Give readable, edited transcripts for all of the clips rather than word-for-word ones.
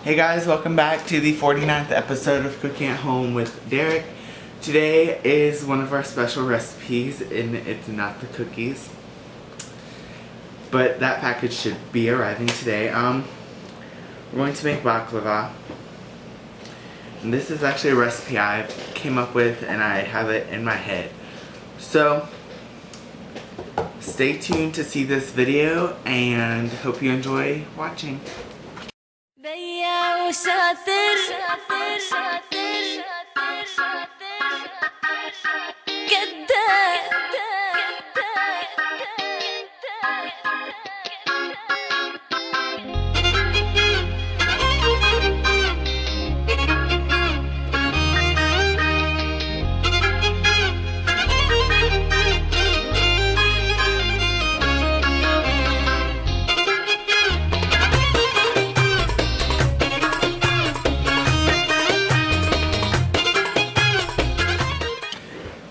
Hey guys, welcome back to the 49th episode of Cooking at Home with Derek. Today is one of our special recipes, and it's not the cookies, but that package should be arriving today. We're going to make baklava. And this is actually a recipe I came up with, and I have it in my head. So, stay tuned to see this video, and hope you enjoy watching. شاطر كذاب.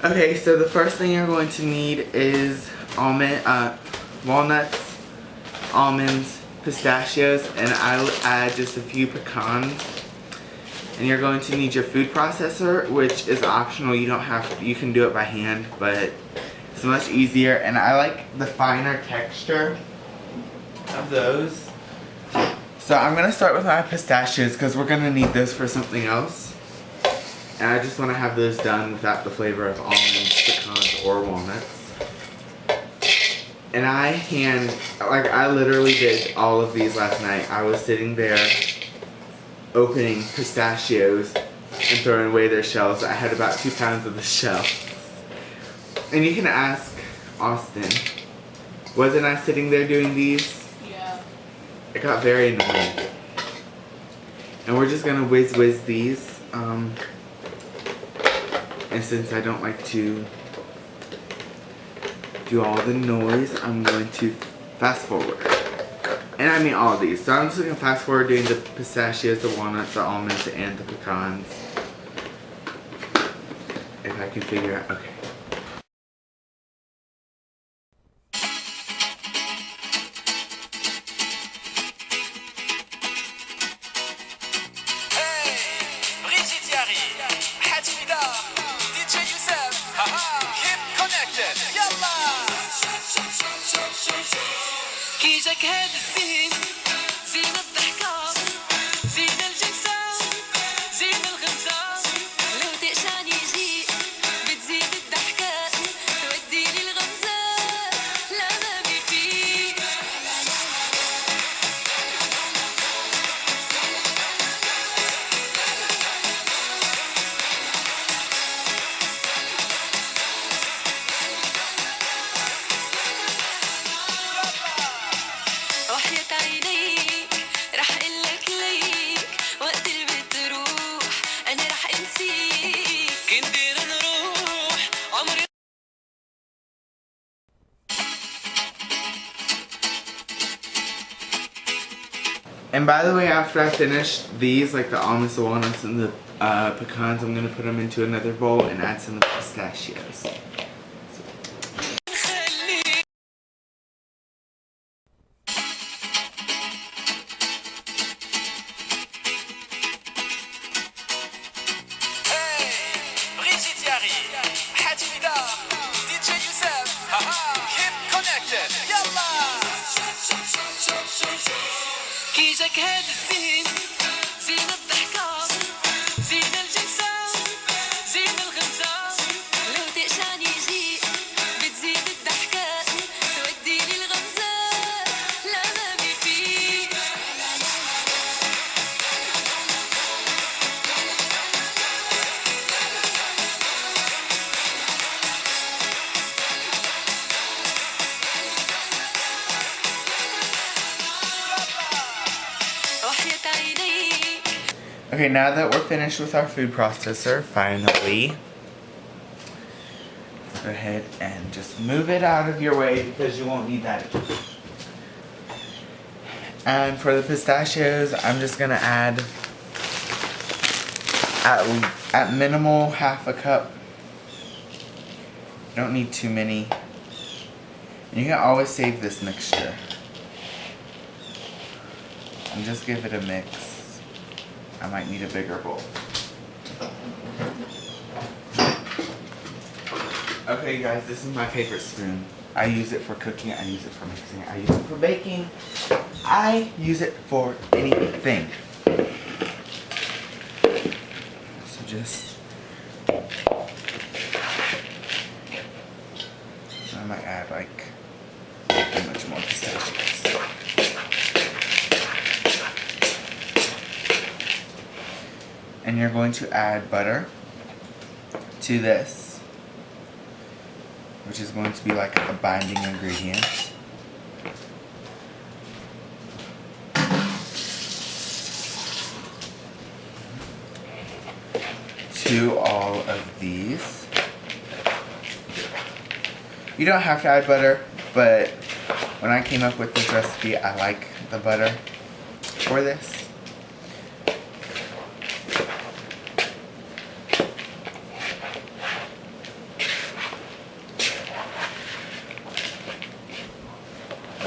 Okay, so the first thing you're going to need is walnuts, almonds, pistachios, and I'll add just a few pecans. And you're going to need your food processor, which is optional. You don't have to, you can do it by hand, but it's much easier. And I like the finer texture of those. So I'm gonna start with my pistachios because we're gonna need those for something else. And I just want to have those done without the flavor of almonds, pecans, or walnuts. And I literally did all of these last night. I was sitting there opening pistachios and throwing away their shells. I had about 2 pounds of the shell. And you can ask Austin, wasn't I sitting there doing these? Yeah. It got very annoying. And we're just gonna whiz these. And since I don't like to do all the noise, I'm going to fast forward. And I mean all of these. So I'm just going to fast forward doing the pistachios, the walnuts, the almonds, and the pecans. If I can figure out, okay. كيجك هاد الزين زين الضحكة زين الجلسة زين الغمزة لو تقشعني يجي بتزيد الضحكة توديني الغمزة لا ما بيفيد And by the way, after I finish these, like the almonds, the walnuts, and the pecans, I'm going to put them into another bowl and add some of the pistachios. كيجك هاد الزين زين الضحكة زين الجلسة زين الغمزة لو تقشعني يجي بتزيد الضحكة توديني الغمزة لا ما بيفيد Okay, now that we're finished with our food processor, finally, let's go ahead and just move it out of your way because you won't need that. And for the pistachios, I'm just gonna add at minimal half a cup. Don't need too many. And you can always save this mixture. And just give it a mix. I might need a bigger bowl. Okay guys, this is my favorite spoon. I use it for cooking, I use it for mixing, I use it for baking. I use it for anything. So just, I might add like how much more pistachios. And you're going to add butter to this, which is going to be like a binding ingredient. To all of these. You don't have to add butter, but when I came up with this recipe, I like the butter for this.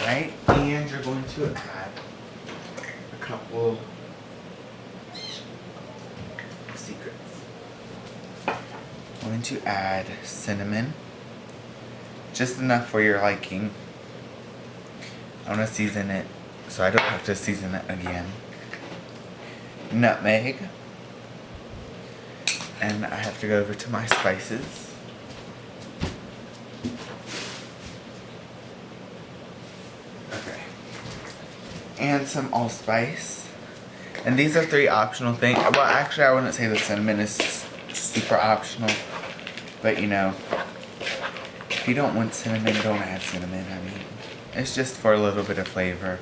Right, and you're going to add a couple secrets. I'm going to add cinnamon, just enough for your liking. I want to season it so I don't have to season it again. Nutmeg, and I have to go over to my spices. And some allspice. And these are 3 optional things. Well, actually, I wouldn't say the cinnamon is super optional. But, you know, if you don't want cinnamon, don't add cinnamon. I mean, it's just for a little bit of flavor.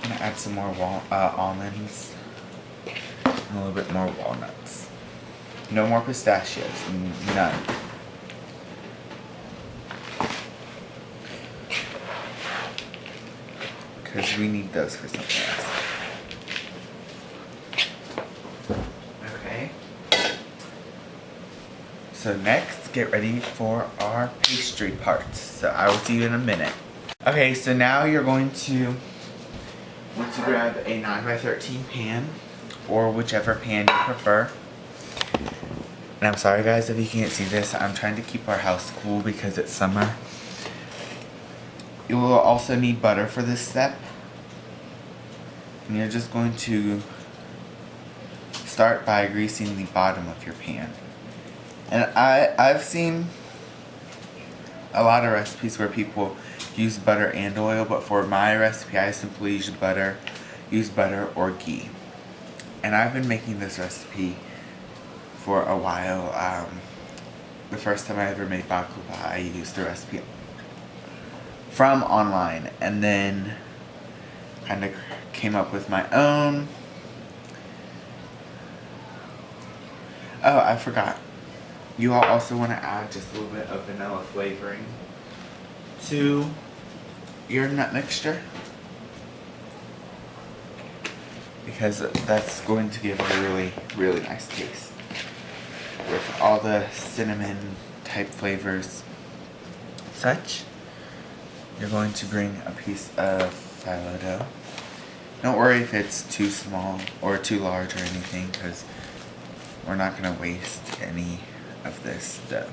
I'm going to add some more almonds. And a little bit more walnuts. No more pistachios. None. Because we need those for something else. Okay. So next, get ready for our pastry part. So I will see you in a minute. Okay, so now you're going to want to grab a 9x13 pan, or whichever pan you prefer. And I'm sorry guys if you can't see this. I'm trying to keep our house cool because it's summer. You will also need butter for this step. And you're just going to start by greasing the bottom of your pan. And I've seen a lot of recipes where people use butter and oil, but for my recipe I simply use butter or ghee. And I've been making this recipe for a while. The first time I ever made baklava, I used the recipe from online, and then kind of came up with my own. Oh, I forgot. You all also want to add just a little bit of vanilla flavoring to your nut mixture, because that's going to give a really, really nice taste with all the cinnamon type flavors. Such. You're going to bring a piece of phyllo dough. Don't worry if it's too small or too large or anything, because we're not going to waste any of this dough.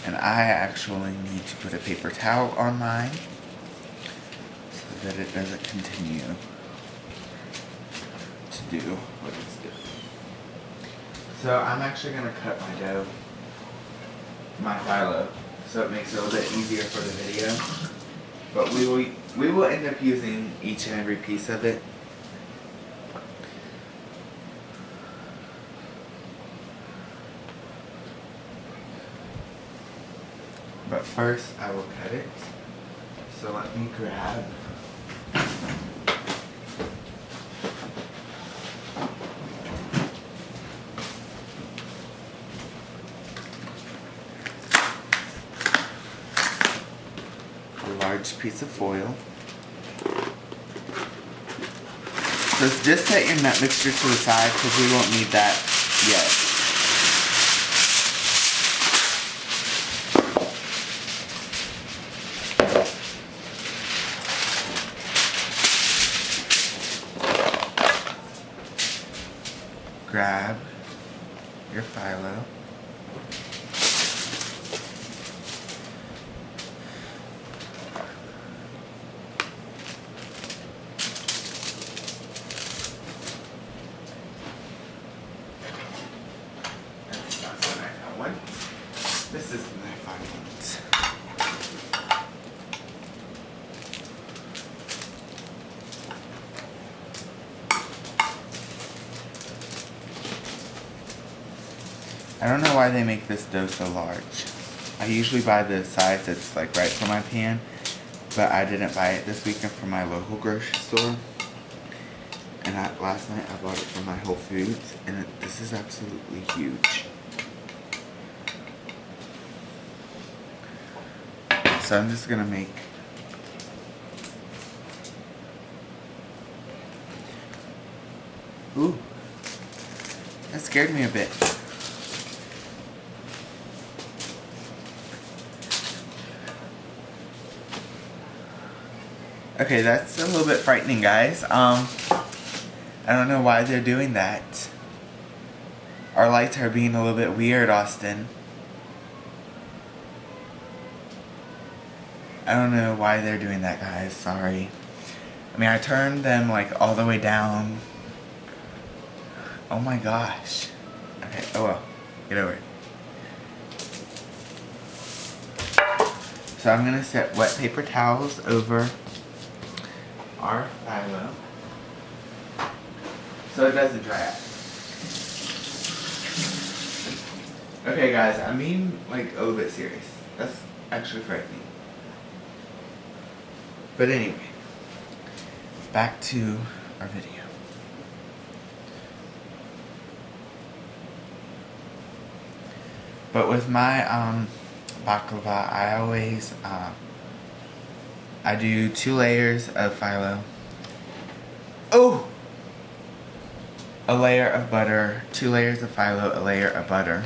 And I actually need to put a paper towel on mine so that it doesn't continue to do what it's doing. So I'm actually going to cut my dough, my phyllo, so it makes it a little bit easier for the video. But we will end up using each and every piece of it. But first I will cut it. So let me grab large piece of foil. So just set your nut mixture to the side because we won't need that yet. grab your phyllo. That's not the knife I want. This is the knife I want. I don't know why they make this dough so large. I usually buy the size that's like right for my pan, but I didn't buy it this weekend from my local grocery store. And last night I bought it from my Whole Foods, and this is absolutely huge. So I'm just gonna make ooh, that scared me a bit. Okay, that's a little bit frightening, guys. I don't know why they're doing that. Our lights are being a little bit weird, Austin. I don't know why they're doing that, guys. Sorry. I mean, I turned them like all the way down. Oh my gosh. Okay, oh well. Get over it. So I'm gonna set wet paper towels over our phyllo so it doesn't dry out. Okay guys, I'm being like a little bit serious. That's actually frightening. But anyway, back to our video. But with my baklava, I always I do 2 layers of phyllo. Oh! A layer of butter, 2 layers of phyllo, a layer of butter.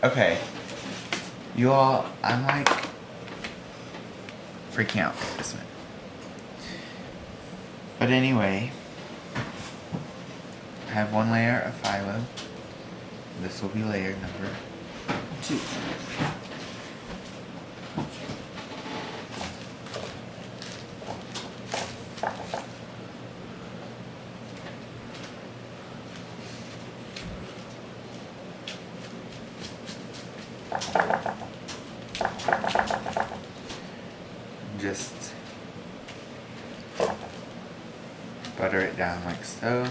Okay. You all, I'm like freaking out with this one. But anyway, I have 1 layer of phyllo. This will be layer number 2. Just butter it down like so.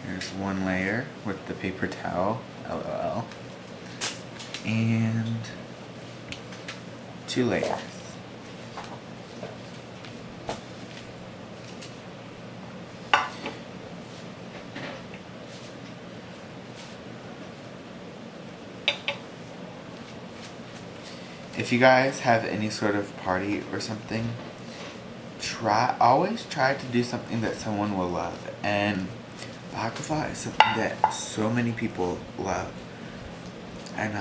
Here's 1 layer with the paper towel, LOL, and 2 layers. If you guys have any sort of party or something, always try to do something that someone will love. And baklava is something that so many people love. And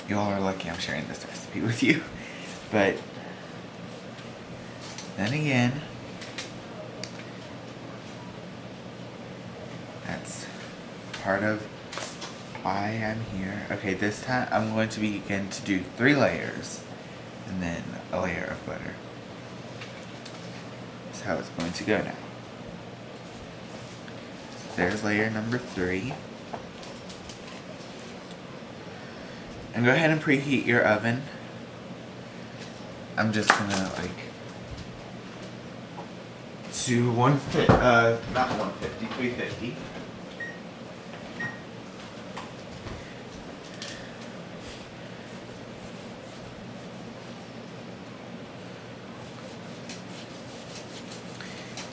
you all are lucky I'm sharing this recipe with you. But then again, that's part of why I'm here. Okay, this time I'm going to begin to do 3 layers and then a layer of butter. That's how it's going to go now. So there's layer number 3. And go ahead and preheat your oven. I'm just gonna to not 150, 350.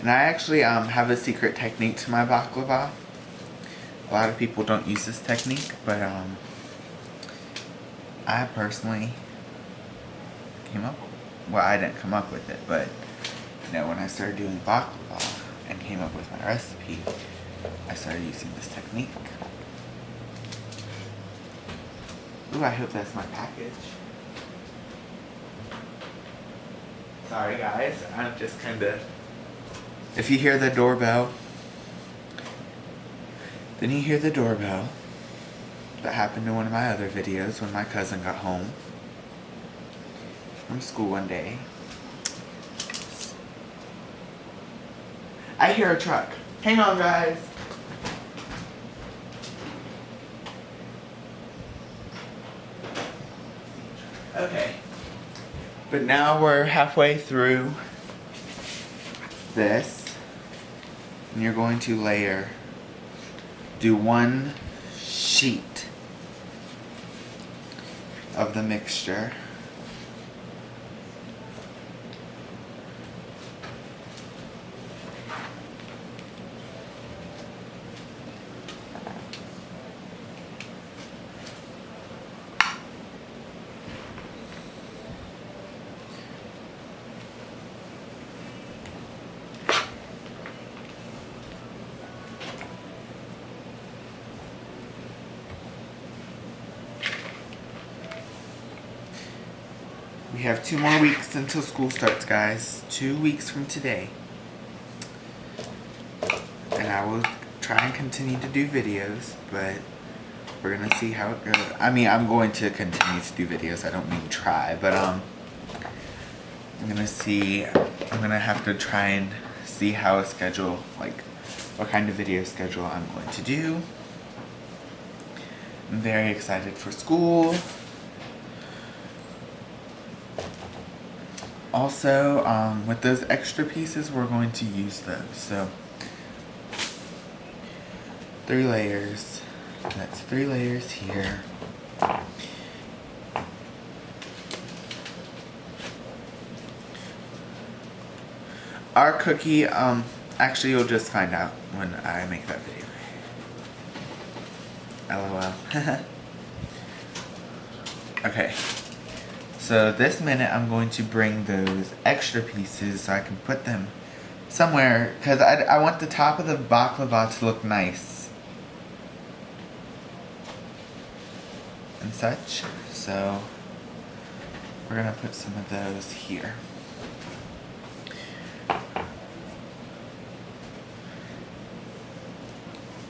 And I actually have a secret technique to my baklava. A lot of people don't use this technique, but I personally came up with it. well, I didn't come up with it, but you know, when I started doing baklava and came up with my recipe, I started using this technique. Ooh, I hope that's my package. Sorry guys, I'm just kinda... If you hear the doorbell, then you hear the doorbell. That happened in one of my other videos when my cousin got home from school one day. I hear a truck. Hang on guys. Okay. But now we're halfway through this. And you're going to do one sheet of the mixture. We have 2 more weeks until school starts, guys. 2 weeks from today. And I will try and continue to do videos, but we're gonna see how it goes. I mean, I'm going to continue to do videos. I don't mean try, but I'm gonna see. I'm gonna have to try and see how a schedule, like what kind of video schedule I'm going to do. I'm very excited for school. Also, with those extra pieces, we're going to use those. So, 3 layers. That's 3 layers here. Our cookie, actually you'll just find out when I make that video. LOL. Okay. So this minute I'm going to bring those extra pieces so I can put them somewhere, because I want the top of the baklava to look nice and such. So we're gonna put some of those here.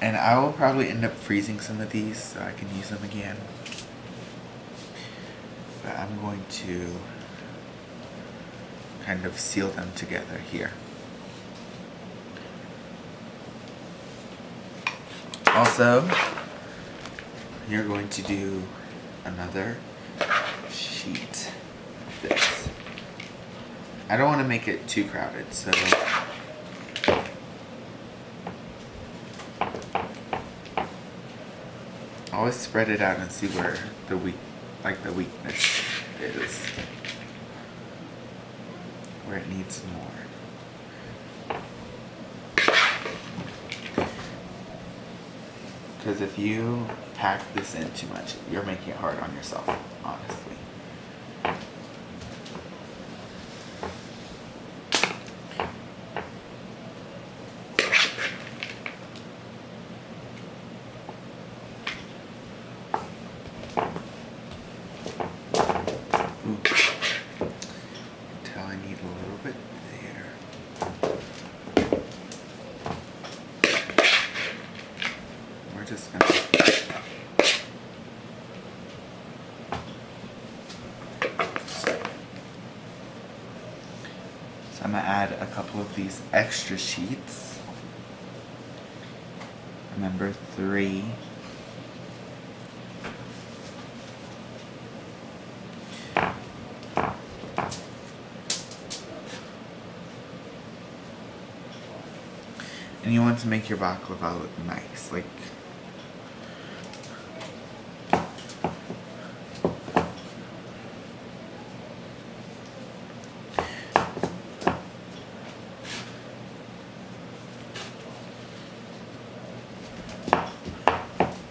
And I will probably end up freezing some of these so I can use them again. But I'm going to kind of seal them together here. Also, you're going to do another sheet of this. I don't want to make it too crowded, so always spread it out and see where the weakness is, where it needs more. Because if you pack this in too much, you're making it hard on yourself, honestly. I'm gonna add a couple of these extra sheets. Remember, 3. And you want to make your baklava look nice, like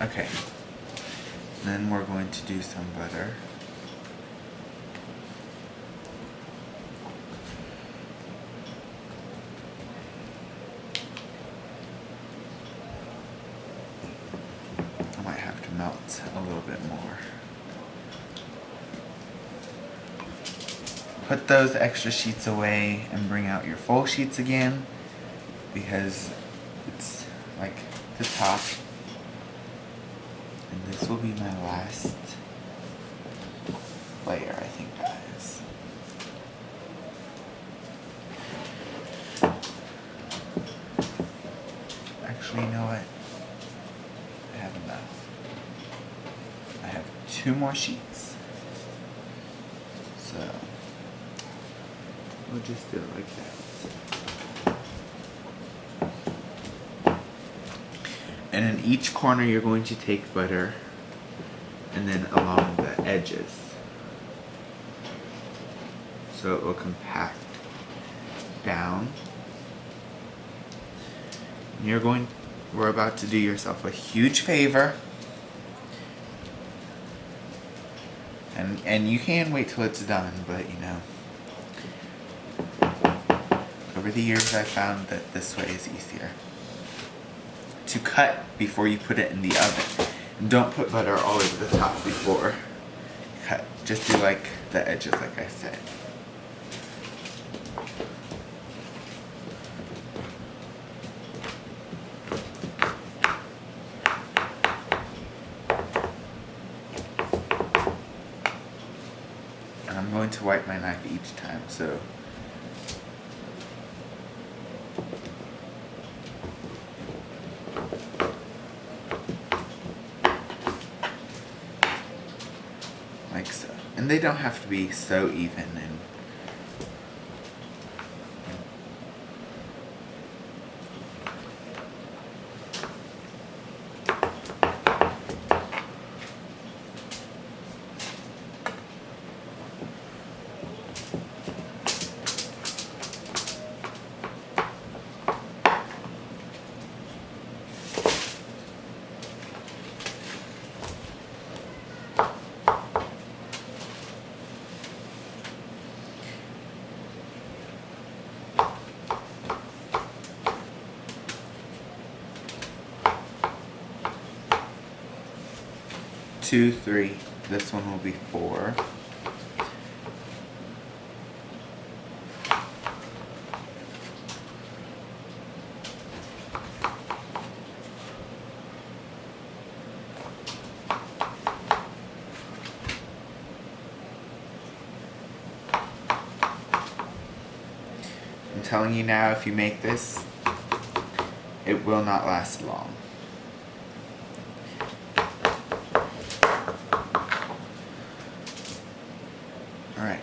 okay. Then we're going to do some butter. bit more. Put those extra sheets away and bring out your full sheets again, because it's like the top. And this will be my last layer, I think, guys. Actually, you know what? I have enough. I have 2 more sheets. So we'll just do it like that. And in each corner you're going to take butter, and then along the edges, so it will compact down. And we're about to do yourself a huge favor. And you can wait till it's done, but you know, over the years I found that this way is easier to cut before you put it in the oven. And don't put butter all over the top before you cut. Just do like the edges, like I said. And I'm going to wipe my knife each time, so like so. And they don't have to be so even. And two, 3. This one will be 4. I'm telling you now, if you make this, it will not last long. Alright,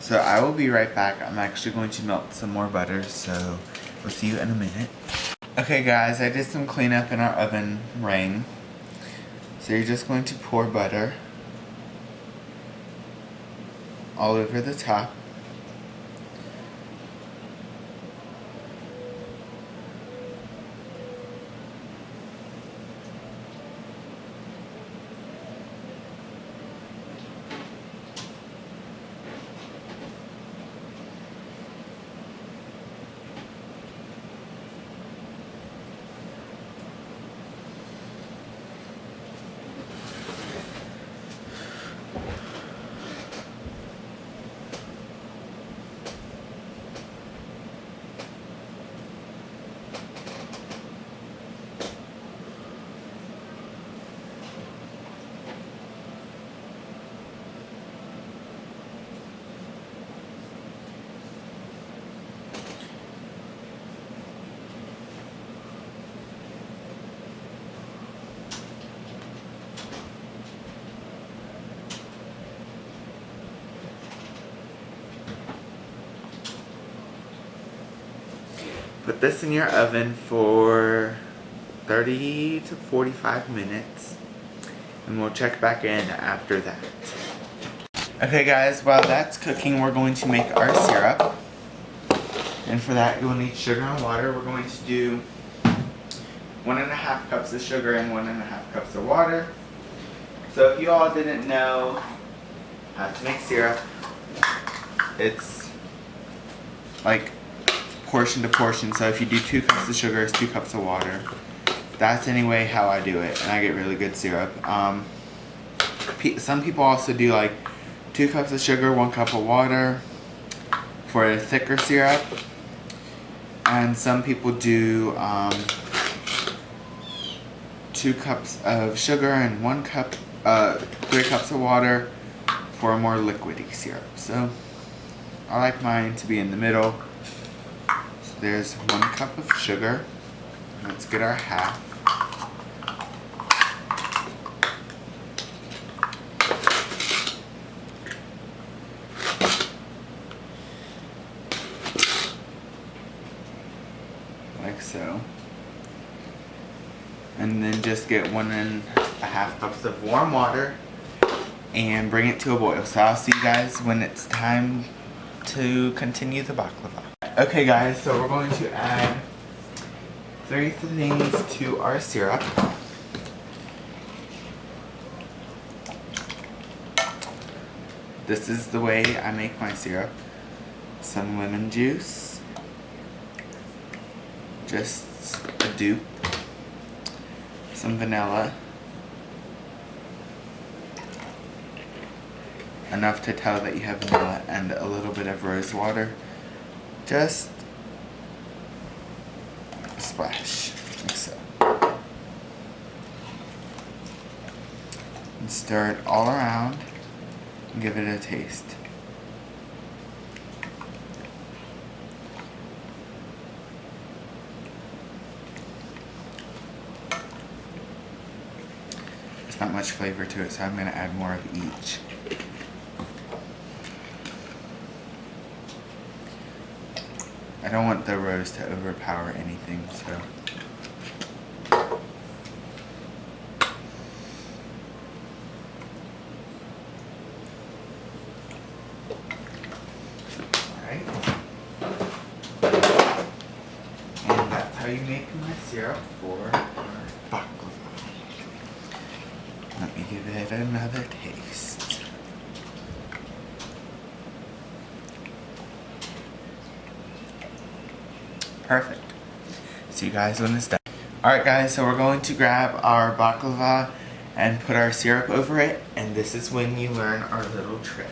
so I will be right back. I'm actually going to melt some more butter, so we'll see you in a minute. Okay guys, I did some cleanup in our oven ring. So you're just going to pour butter all over the top. Put this in your oven for 30 to 45 minutes, and we'll check back in after that. Okay guys, while that's cooking, we're going to make our syrup. And for that, you'll need sugar and water. We're going to do 1.5 cups of sugar and 1.5 cups of water. So if you all didn't know how to make syrup, it's like portion to portion. So if you do 2 cups of sugar, it's 2 cups of water. that's anyway how I do it, and I get really good syrup. Some people also do like 2 cups of sugar, 1 cup of water for a thicker syrup. And some people do 2 cups of sugar and 3 cups of water for a more liquidy syrup. So I like mine to be in the middle. So there's 1 cup of sugar. Let's get our half. Like so. And then just get 1.5 cups of warm water and bring it to a boil. So I'll see you guys when it's time to continue the baklava. Okay guys, so we're going to add 3 things to our syrup. This is the way I make my syrup. Some lemon juice, just a dupe, some vanilla, enough to tell that you have vanilla, and a little bit of rose water, just a splash, like so. And stir it all around and give it a taste. There's not much flavor to it, so I'm going to add more of each. I don't want the rose to overpower anything, so. Alright. And that's how you make my syrup for our baklava. Let me give it another taste. Perfect. See you guys when it's done. Alright guys, so we're going to grab our baklava and put our syrup over it, and this is when you learn our little trick.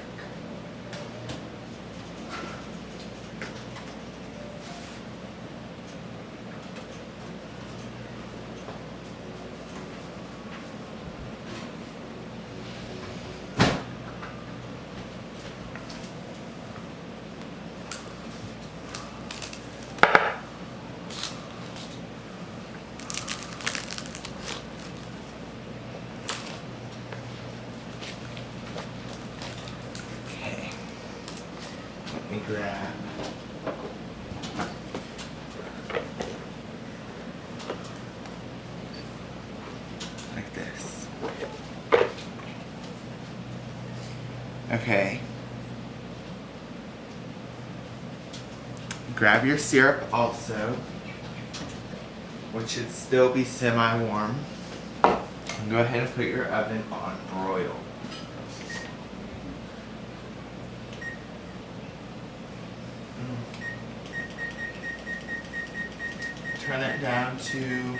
Let me grab like this. Okay. Grab your syrup also, which should still be semi-warm. And go ahead and put your oven on broil. Turn it down to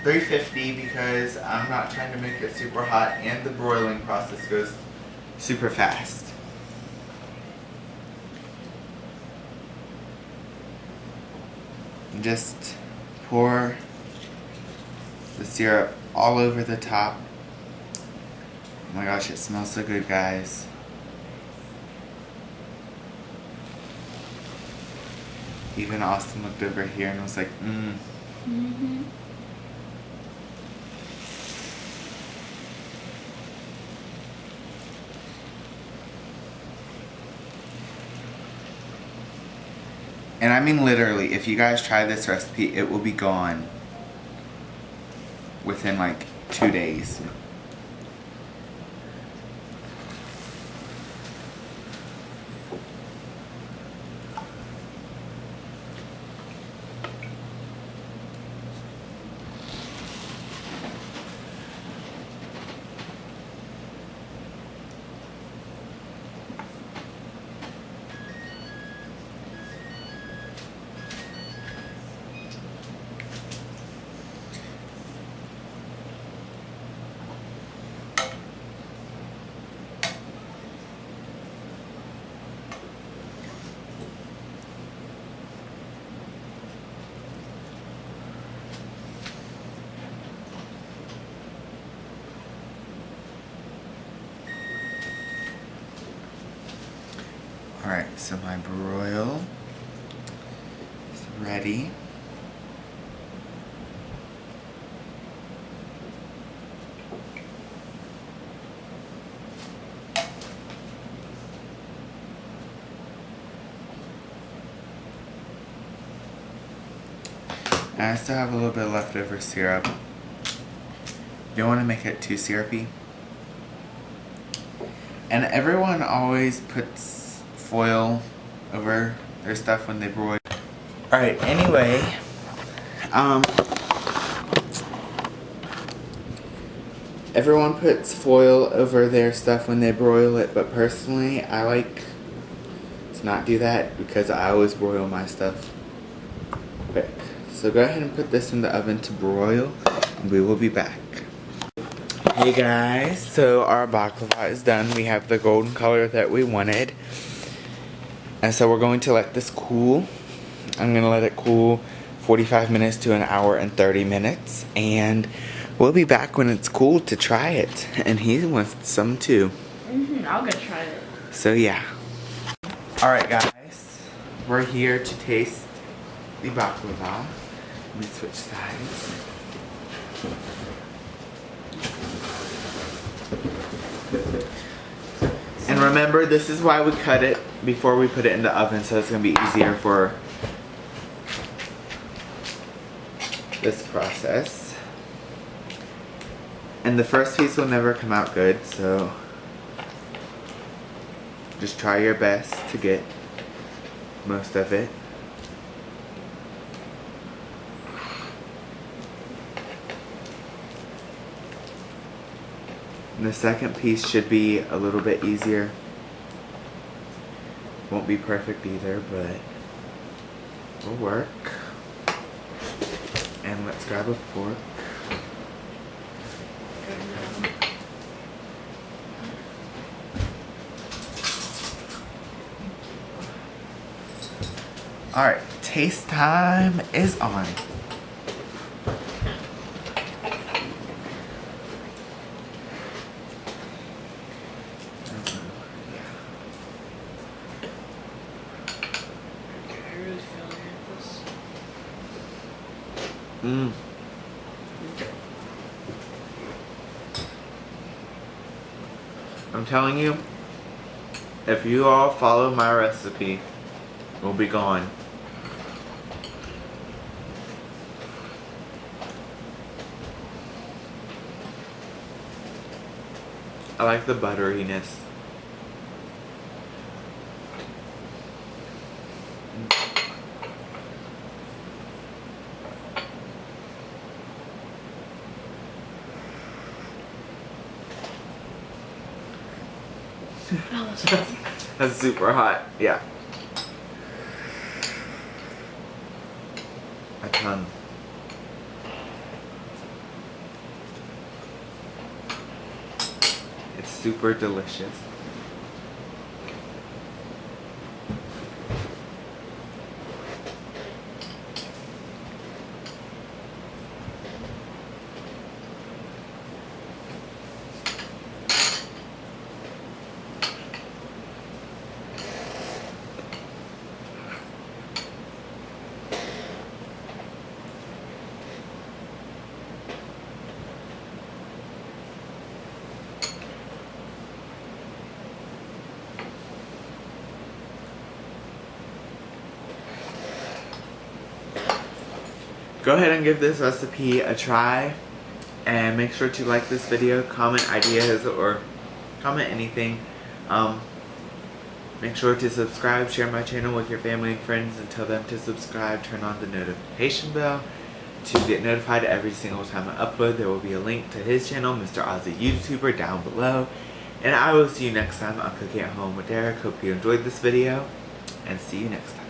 350 because I'm not trying to make it super hot, and the broiling process goes super fast. And just pour the syrup all over the top. Oh my gosh, it smells so good, guys. Even Austin looked over here and was like, Mm-hmm. And I mean literally, if you guys try this recipe, it will be gone within like 2 days. Alright, so my broil is ready. And I still have a little bit of leftover syrup. You don't want to make it too syrupy. And everyone always puts foil over their stuff when they broil. Alright, anyway. Everyone puts foil over their stuff when they broil it, but personally, I like to not do that because I always broil my stuff quick. So go ahead and put this in the oven to broil, and we will be back. Hey guys, so our baklava is done. We have the golden color that we wanted. And so we're going to let this cool. I'm going to let it cool 45 minutes to an hour and 30 minutes. And we'll be back when it's cool to try it. And he wants some too. I'll go try it. So yeah. Alright guys, we're here to taste the baklava. Let me switch sides. And remember, this is why we cut it before we put it in the oven, so it's going to be easier for this process. And the first piece will never come out good, so just try your best to get most of it. And the second piece should be a little bit easier. Won't be perfect either, but will work. And let's grab a fork. Alright, taste time is on. I'm telling you, if you all follow my recipe, we'll be gone. I like the butteriness. That's super hot, yeah. My tongue. It's super delicious. Go ahead and give this recipe a try, and make sure to like this video, comment ideas, or comment anything. Make sure to subscribe, share my channel with your family and friends, and tell them to subscribe. Turn on the notification bell to get notified every single time I upload. There will be a link to his channel, Mr. Aussie YouTuber, down below. And I will see you next time on Cooking at Home with Derrick. Hope you enjoyed this video, and see you next time.